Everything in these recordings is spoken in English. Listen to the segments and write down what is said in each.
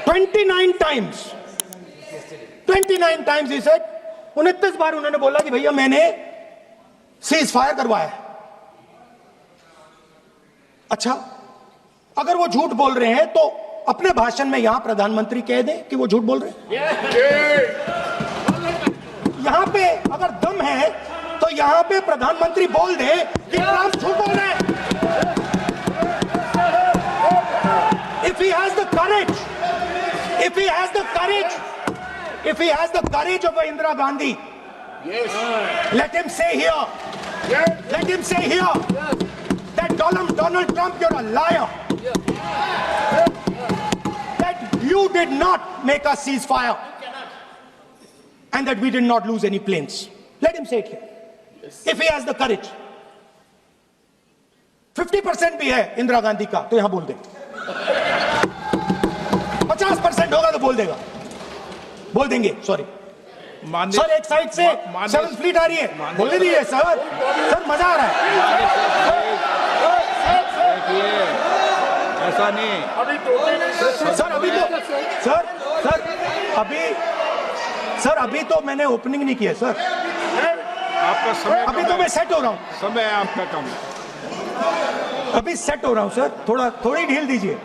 29 times. 29 times he said. 29 बार उन्होंने बोला कि भैया मैंने सीज फायर करवाया। अच्छा, अगर वो झूठ बोल रहे हैं तो अपने भाषण में यहां प्रधानमंत्री कह दें कि वो झूठ बोल रहे हैं। यहां पे अगर दम है तो यहां पे प्रधानमंत्री बोल दे कि ट्रंप झूठ बोल रहे हैं। If he has the courage, if he has the courage, if he has the courage of Indira Gandhi, let him say here, let him say here that Donald Trump, you're a liar. That you did not make a ceasefire and that we did not lose any planes. Let him say it here. If he has the courage. 50% भी है इंदिरा गांधी का तो यहां बोल दे। 50% होगा तो बोल देगा, बोल देंगे। सॉरी सर, एक साइड से 7th फ्लीट आ रही है, बोल दीजिए सर। सर मजा आ रहा है। ऐसा नहीं सर, अभी तो सर अभी तो मैंने ओपनिंग नहीं किया सर। आपका समय अभी तो मैं सेट हो रहा हूं। समय आपका कम, अभी सेट हो रहा हूं सर, थोड़ी ढील दीजिए।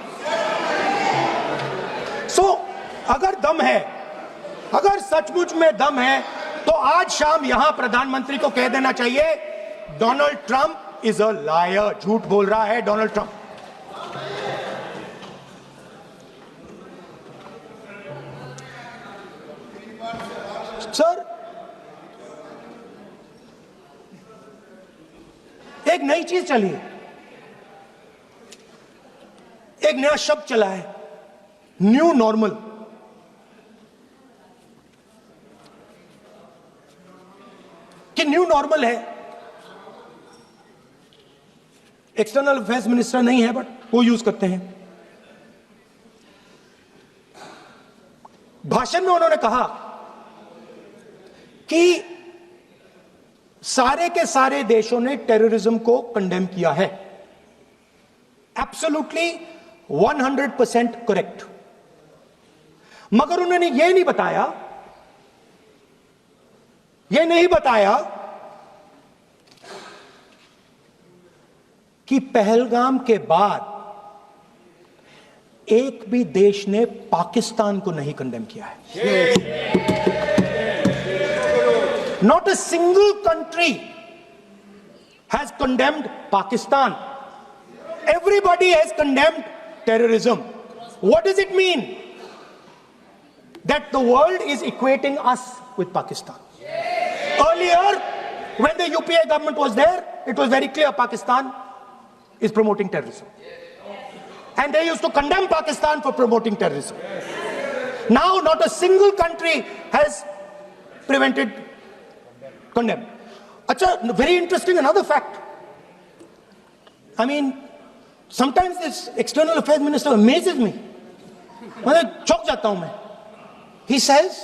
अगर दम है, अगर सचमुच में दम है तो आज शाम यहां प्रधानमंत्री को कह देना चाहिए Donald Trump is a liar, झूठ बोल रहा है डोनाल्ड ट्रंप। सर, एक नई चीज चली है, एक नया शब्द चला है, न्यू नॉर्मल। कि न्यू नॉर्मल है, एक्सटर्नल अफेयर्स मिनिस्टर नहीं है बट वो यूज करते हैं। भाषण में उन्होंने कहा कि सारे के सारे देशों ने टेररिज्म को कंडेम किया है। Absolutely 100% correct. मगर उन्होंने यह नहीं बताया कि पहलगाम के बाद एक भी देश ने पाकिस्तान को नहीं कंडेम किया है। Not a single country has condemned Pakistan. Everybody has condemned terrorism. What does it mean? That the world is equating us with Pakistan. Earlier, when the UPA government was there, it was very clear Pakistan is promoting terrorism. And they used to condemn Pakistan for promoting terrorism. Now, not a single country has condemned. Acha, very interesting, another fact. I mean, sometimes this external affairs minister amazes me. मैं चौंक जाता हूं मैं. He says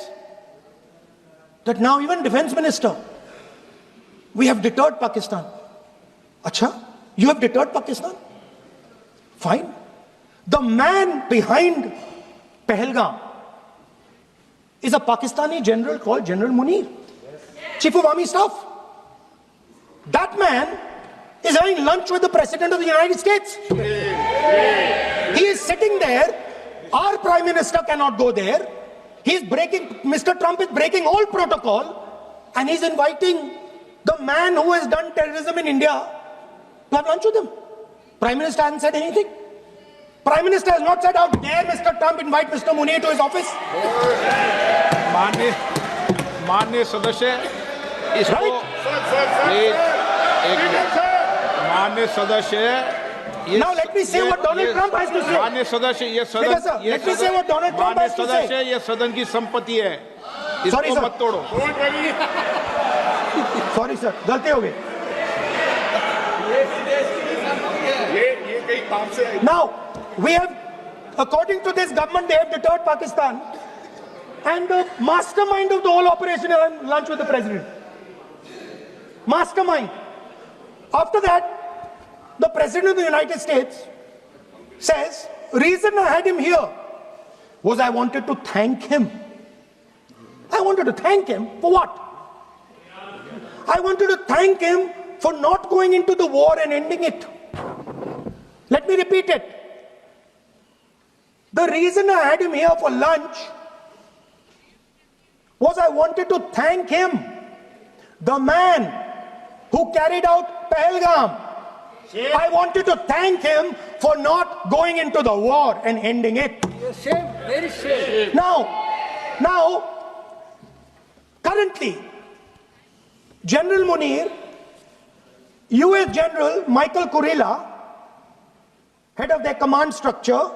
that now even defense minister, we have deterred Pakistan. Acha, you have deterred Pakistan? Fine. The man behind Pahalgam is a Pakistani general called General Munir, Chief of Army Staff. That man is having lunch with the President of the United States. He is sitting there. Our Prime Minister cannot go there. Mr. Trump is breaking all protocol, and he's inviting the man who has done terrorism in India to have lunch with him. Prime Minister hasn't said anything. Prime Minister has not said, how dare Mr. Trump invite Mr. Munir to his office. माननीय सदस्य इसको माननीय सदस्य Now let me say what Donald Trump has to say. माननीय सदस्य ये सदन की संपत्ति है, इसको मत तोड़ो। सॉरी सर, गलती हो गई। Now we have, according to this government, they have deterred Pakistan, and the mastermind of the whole operation is having lunch with the president. Mastermind. After that, the President of the United States says, reason I had him here was I wanted to thank him. I wanted to thank him for what? I wanted to thank him for not going into the war and ending it. Let me repeat it. The reason I had him here for lunch was I wanted to thank him, the man who carried out Pahalgam. I wanted to thank him for not going into the war and ending it. Shame, very shame. Now, currently, General Munir, US General Michael Kurilla, head of their command structure,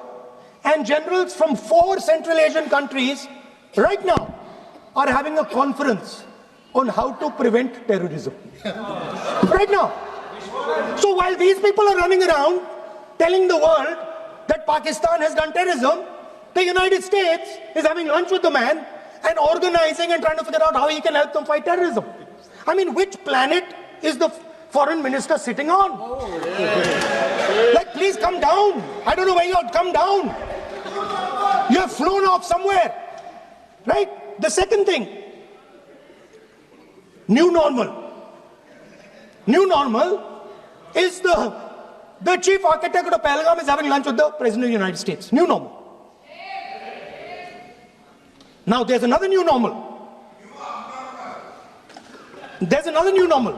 and generals from 4 Central Asian countries right now are having a conference on how to prevent terrorism. Right now. So while these people are running around telling the world that Pakistan has done terrorism, the United States is having lunch with the man and organizing and trying to figure out how he can help them fight terrorism. I mean, which planet is the foreign minister sitting on? Like, please come down. I don't know where you are. Come down. You have flown off somewhere. Right? The second thing, new normal. New normal is the chief architect of Pahalgam is having lunch with the President of the United States. New normal. Now there's another new normal. There's another new normal.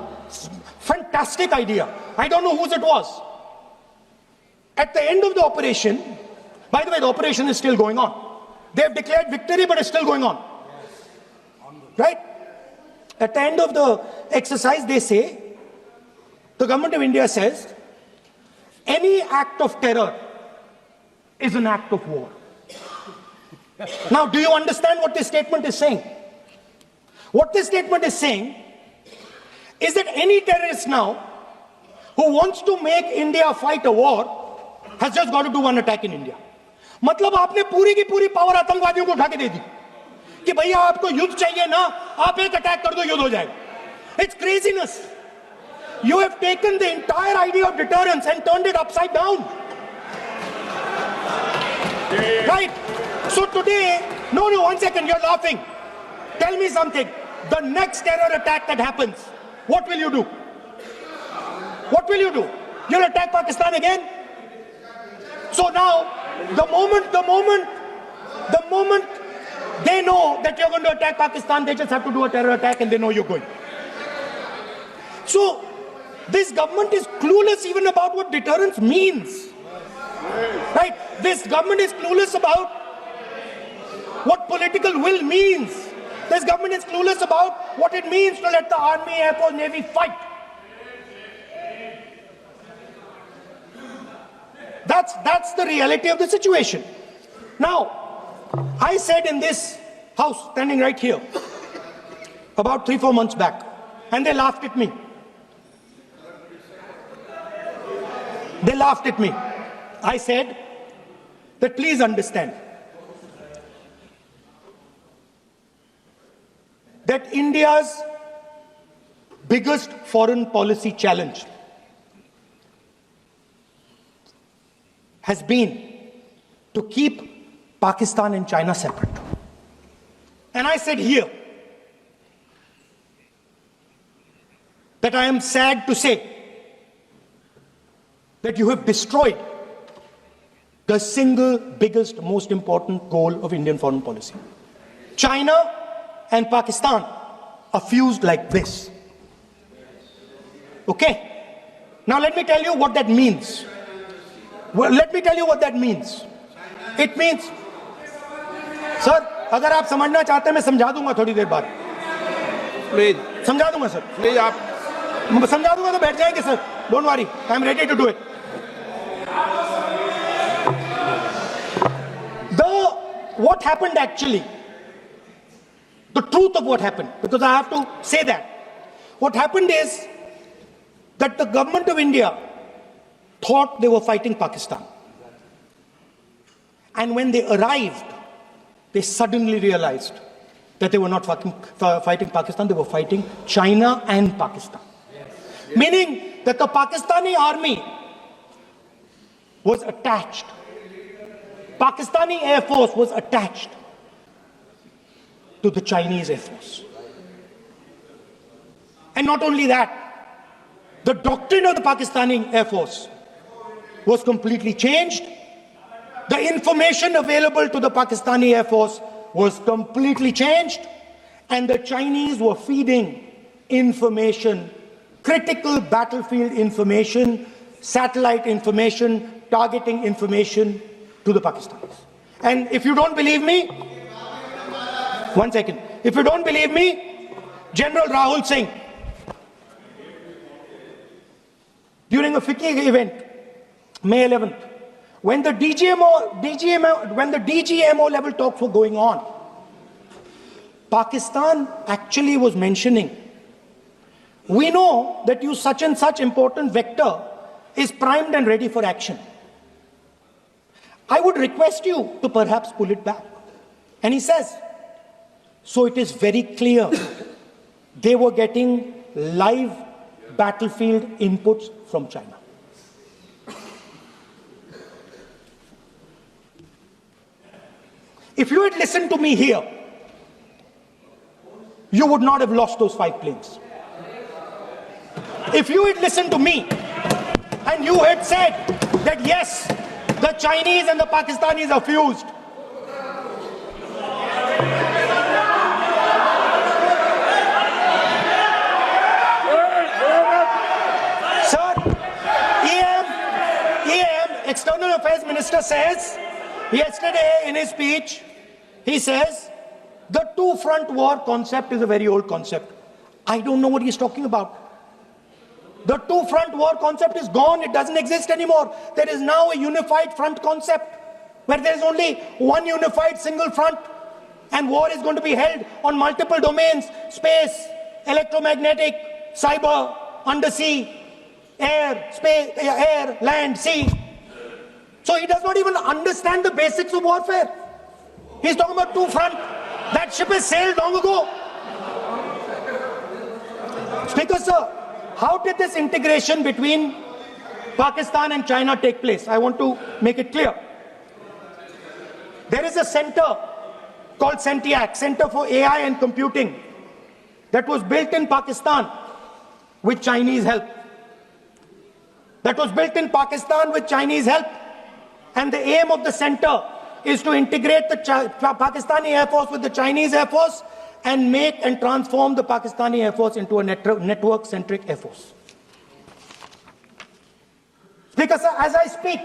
Fantastic idea. I don't know whose it was. At the end of the operation, by the way, the operation is still going on. They have declared victory, but it's still going on. Right? At the end of the exercise, they say, the government of India says, any act of terror is an act of war. Now, do you understand what this statement is saying? What this statement is saying is that any terrorist now who wants to make India fight a war has just got to do one attack in India. मतलब आपने पूरी की पूरी power आतंकवादियों को उठा के दे दी कि भैया आपको युद्ध चाहिए ना, आप एक अटैक कर दो, युद्ध हो जाएगा. It's craziness. You have taken the entire idea of deterrence and turned it upside down. Right? So today, no, one second, you're laughing. Tell me something. The next terror attack that happens, what will you do? What will you do? You'll attack Pakistan again? So now, the moment they know that you're going to attack Pakistan, they just have to do a terror attack and they know you're going. So, this government is clueless even about what deterrence means. Right? This government is clueless about what political will means. This government is clueless about what it means to let the army, air force, navy fight. That's the reality of the situation. Now, I said in this house, standing right here, about 3-4 months back, and they laughed at me. They laughed at me. I said that please understand that India's biggest foreign policy challenge has been to keep Pakistan and China separate. And I said here that I am sad to say that you have destroyed the single biggest, most important goal of Indian foreign policy. China and Pakistan are fused like this. Okay? Now let me tell you what that means. Well, let me tell you what that means. It means, sir, अगर आप समझना चाहते हैं मैं समझा दूंगा थोड़ी देर बाद. प्लीज समझा दूंगा सर. प्लीज आप समझा दूंगा तो बैठ जाएंगे sir. Don't worry, I am ready to do it. What happened actually, the truth of what happened, because I have to say that. What happened is that the government of India thought they were fighting Pakistan. And when they arrived, they suddenly realized that they were not fighting Pakistan, they were fighting China and Pakistan. Yes. Meaning that the Pakistani army was attached Pakistani Air Force was attached to the Chinese Air Force. And not only that, the doctrine of the Pakistani Air Force was completely changed. The information available to the Pakistani Air Force was completely changed, and the Chinese were feeding information, critical battlefield information, satellite information, targeting information to the Pakistanis. And if you don't believe me, one second. If you don't believe me, General Rahul Singh, during a FICCI event, May 11th, when the DGMO level talks were going on, Pakistan actually was mentioning, we know that you such and such important vector is primed and ready for action. I would request you to perhaps pull it back. And he says, so it is very clear they were getting live battlefield inputs from China. If you had listened to me here, you would not have lost those 5 planes. If you had listened to me and you had said that yes, the Chinese and the Pakistanis are fused, sir, EM, External Affairs Minister says, yesterday in his speech, he says, the two-front war concept is a very old concept. I don't know what he's talking about. The two-front war concept is gone. It doesn't exist anymore. There is now a unified front concept where there is only one unified single front, and war is going to be held on multiple domains: space, electromagnetic, cyber, undersea, air, space, air, land, sea. So he does not even understand the basics of warfare. He's talking about two front. That ship has sailed long ago. Speaker, sir, how did this integration between Pakistan and China take place? I want to make it clear. There is a center called CENTIAC, Center for AI and Computing, that was built in Pakistan with Chinese help. And the aim of the center is to integrate the Pakistani Air Force with the Chinese Air Force and make and transform the Pakistani Air Force into a network-centric Air Force. Speaker, sir, as I speak,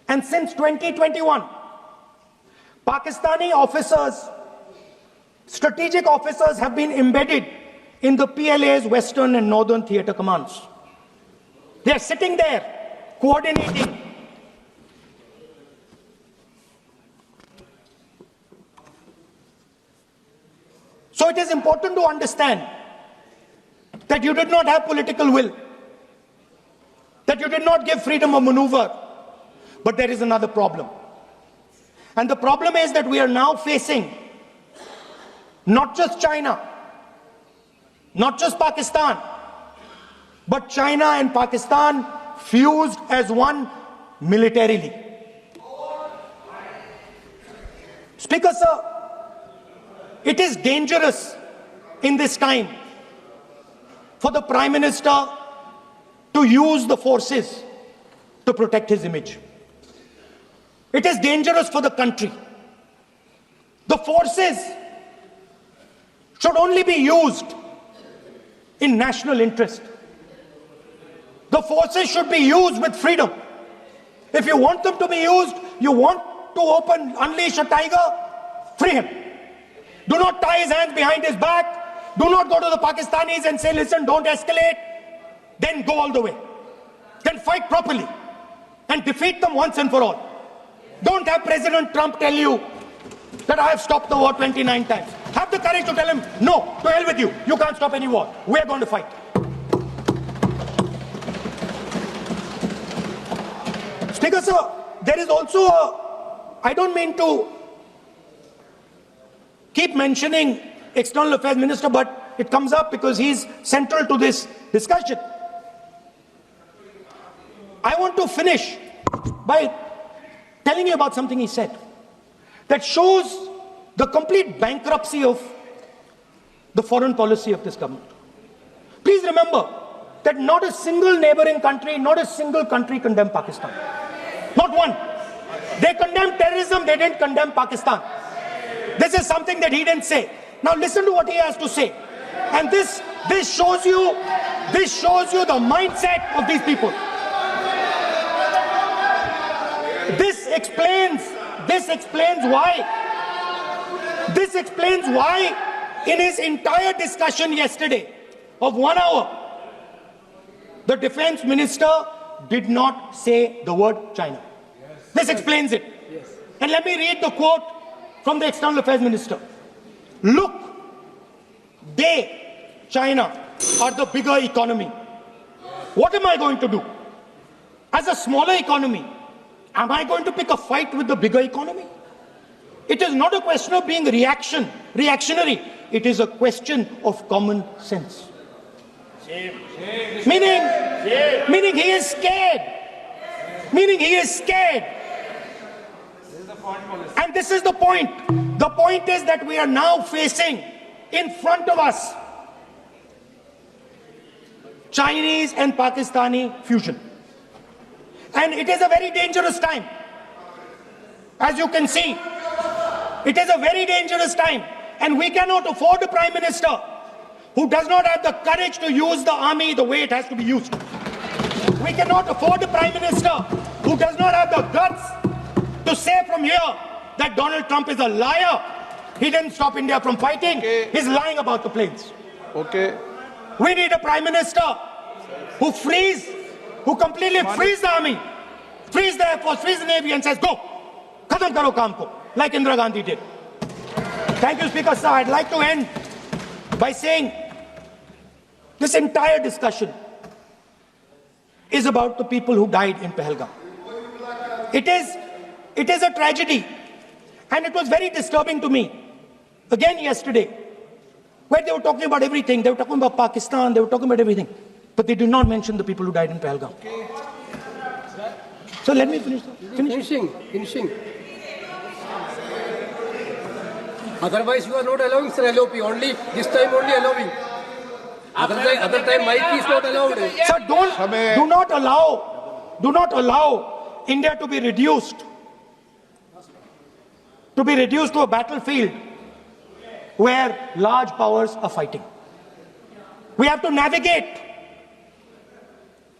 and since 2021, Pakistani officers, strategic officers, have been embedded in the PLA's Western and Northern Theatre Commands. They are sitting there, coordinating. So it is important to understand that you did not have political will, that you did not give freedom of maneuver, but there is another problem. And the problem is that we are now facing not just China, not just Pakistan, but China and Pakistan fused as one militarily. Speaker, sir, it is dangerous in this time for the Prime Minister to use the forces to protect his image. It is dangerous for the country. The forces should only be used in national interest. The forces should be used with freedom. If you want them to be used, you want to unleash a tiger, free him. Do not tie his hands behind his back. Do not go to the Pakistanis and say, listen, don't escalate. Then go all the way. Then fight properly and defeat them once and for all. Don't have President Trump tell you that I have stopped the war 29 times. Have the courage to tell him, no, to hell with you. You can't stop any war. We're going to fight. Speaker, sir, there is also I don't mean to keep mentioning External Affairs Minister, but it comes up because he's central to this discussion. I want to finish by telling you about something he said that shows the complete bankruptcy of the foreign policy of this government. Please remember that not a single neighboring country, not a single country condemned Pakistan. Not one. They condemned terrorism, they didn't condemn Pakistan. This is something that he didn't say. Now listen to what he has to say. And this shows you the mindset of these people. This explains why in his entire discussion yesterday of 1 hour, the defense minister did not say the word China. This explains it. And let me read the quote from the external affairs minister. Look, China, are the bigger economy. What am I going to do? As a smaller economy, am I going to pick a fight with the bigger economy? It is not a question of being reactionary. It is a question of common sense. Meaning he is scared. And this is the point. The point is that we are now facing in front of us Chinese and Pakistani fusion. And it is a very dangerous time. As you can see, it is a very dangerous time. And we cannot afford a prime minister who does not have the courage to use the army the way it has to be used. We cannot afford a prime minister who does not have the guts to say from here that Donald Trump is a liar. He didn't stop India from fighting. Okay. He's lying about the planes. Okay. We need a prime minister who completely frees the army, frees the air force, frees the navy and says, go, khatam karo kaam ko, like Indira Gandhi did. Thank you, Speaker, sir. I'd like to end by saying this entire discussion is about the people who died in Pahalgam. It is a tragedy, and it was very disturbing to me, again yesterday, where they were talking about everything. They were talking about Pakistan, they were talking about everything, but they did not mention the people who died in Pahalgam. So let me finish. Finishing. Otherwise, you are not allowing, sir, LOP. Only this time, only allowing. Other time, mic is not allowed. Sir, do not allow India to be reduced to a battlefield where large powers are fighting. We have to navigate.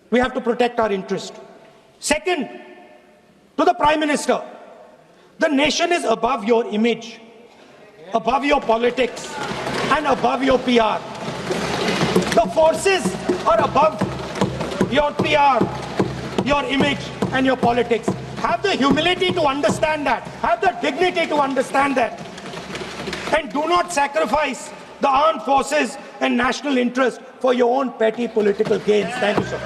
We have to protect our interest. Second, to the Prime Minister, the nation is above your image, above your politics, and above your PR. The forces are above your PR, your image, and your politics. Have the humility to understand that. Have the dignity to understand that. And do not sacrifice the armed forces and national interest for your own petty political gains. Thank you, sir.